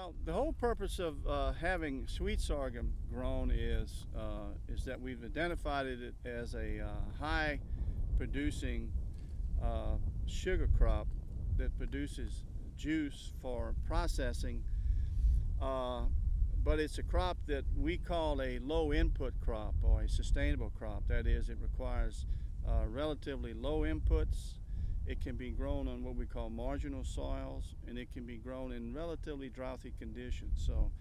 Well, the whole purpose of having sweet sorghum grown is that we've identified it as a high producing sugar crop that produces juice for processing, but it's a crop that we call a low input crop or a sustainable crop. That is, it requires relatively low inputs. It can be grown on what we call marginal soils, and it can be grown in relatively droughty conditions. So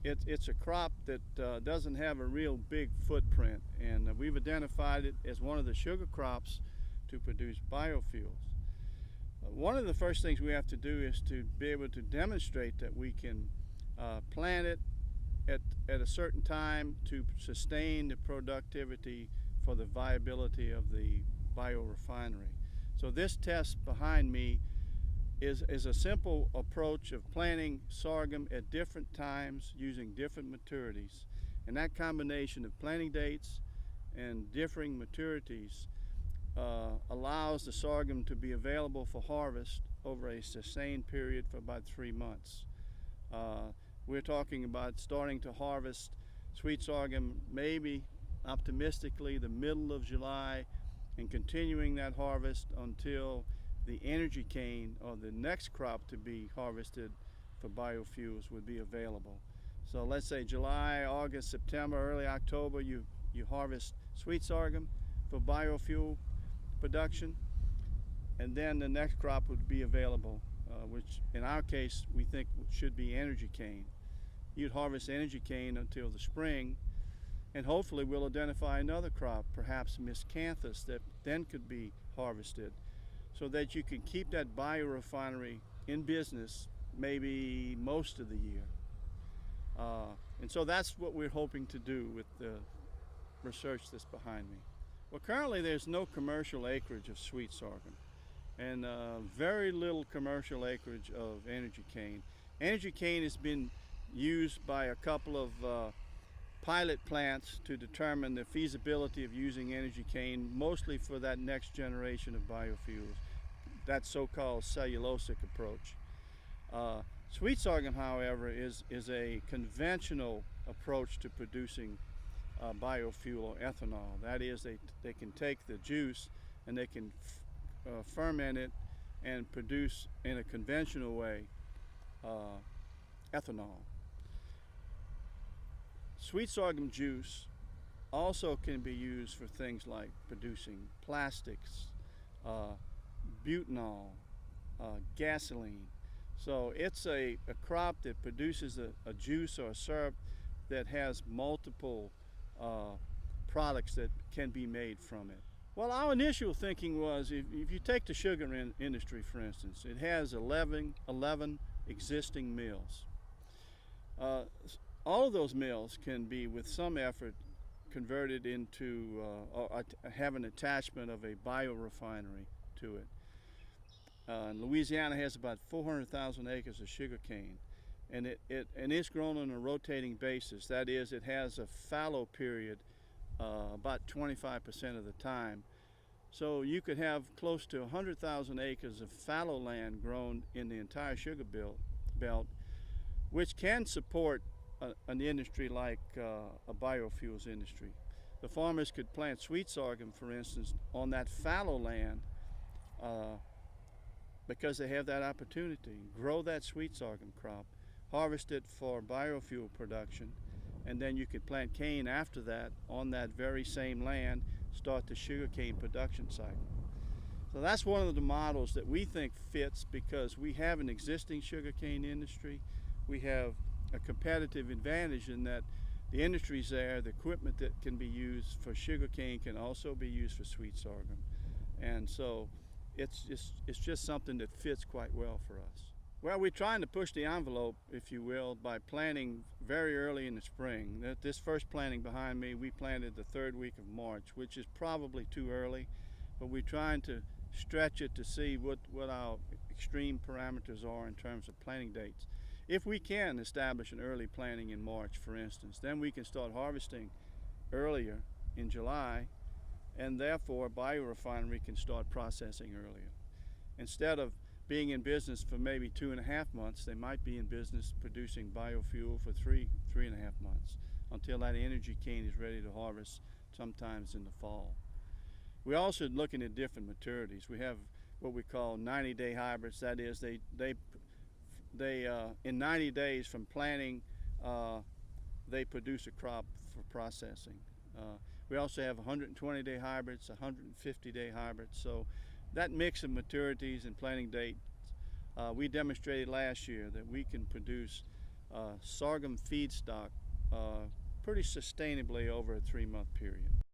it's a crop that doesn't have a real big footprint, and we've identified it as one of the sugar crops to produce biofuels. One of the first things we have to do is to be able to demonstrate that we can plant it at a certain time to sustain the productivity for the viability of the biorefinery. So this test behind me is a simple approach of planting sorghum at different times using different maturities. And that combination of planting dates and differing maturities allows the sorghum to be available for harvest over a sustained period for about 3 months. We're talking about starting to harvest sweet sorghum maybe optimistically the middle of July, and continuing that harvest until the energy cane or the next crop to be harvested for biofuels would be available. So let's say July, August, September, early October, you harvest sweet sorghum for biofuel production, and then the next crop would be available, which in our case we think should be energy cane. You'd harvest energy cane until the spring, and hopefully we'll identify another crop, perhaps miscanthus, that then could be harvested, so that you can keep that biorefinery in business maybe most of the year. And so that's what we're hoping to do with the research that's behind me. Well, currently there's no commercial acreage of sweet sorghum, and very little commercial acreage of energy cane. Energy cane has been used by a couple of pilot plants to determine the feasibility of using energy cane, mostly for that next generation of biofuels, that so-called cellulosic approach. Sweet sorghum, however, is a conventional approach to producing biofuel or ethanol. That is, they can take the juice and they can ferment it and produce in a conventional way ethanol. Sweet sorghum juice also can be used for things like producing plastics, butanol, gasoline. So it's a crop that produces a juice or a syrup that has multiple products that can be made from it. Well, our initial thinking was, if you take the sugar industry, for instance, it has 11 existing mills. All of those mills can be, with some effort, converted into or have an attachment of a biorefinery to it. Louisiana has about 400,000 acres of sugar cane, and it's grown on a rotating basis. That is, it has a fallow period about 25% of the time. So you could have close to 100,000 acres of fallow land grown in the entire sugar belt, which can support an industry like a biofuels industry. The farmers could plant sweet sorghum, for instance, on that fallow land because they have that opportunity. Grow that sweet sorghum crop, harvest it for biofuel production, and then you could plant cane after that on that very same land, start the sugarcane production cycle. So that's one of the models that we think fits, because we have an existing sugarcane industry. We have a competitive advantage in that the industry's there, the equipment that can be used for sugarcane can also be used for sweet sorghum. And so it's just something that fits quite well for us. Well, we're trying to push the envelope, if you will, by planting very early in the spring. This first planting behind me, we planted the 3rd week of March, which is probably too early, but we're trying to stretch it to see what our extreme parameters are in terms of planting dates. If we can establish an early planting in March, for instance, then we can start harvesting earlier in July, and therefore biorefinery can start processing earlier. Instead of being in business for maybe 2.5 months, they might be in business producing biofuel for 3.5 months until that energy cane is ready to harvest, sometimes in the fall. We're also looking at different maturities. We have what we call 90-day hybrids. That is, they in 90 days from planting, they produce a crop for processing. We also have 120-day hybrids, 150-day hybrids. So that mix of maturities and planting dates, we demonstrated last year that we can produce sorghum feedstock pretty sustainably over a 3-month period.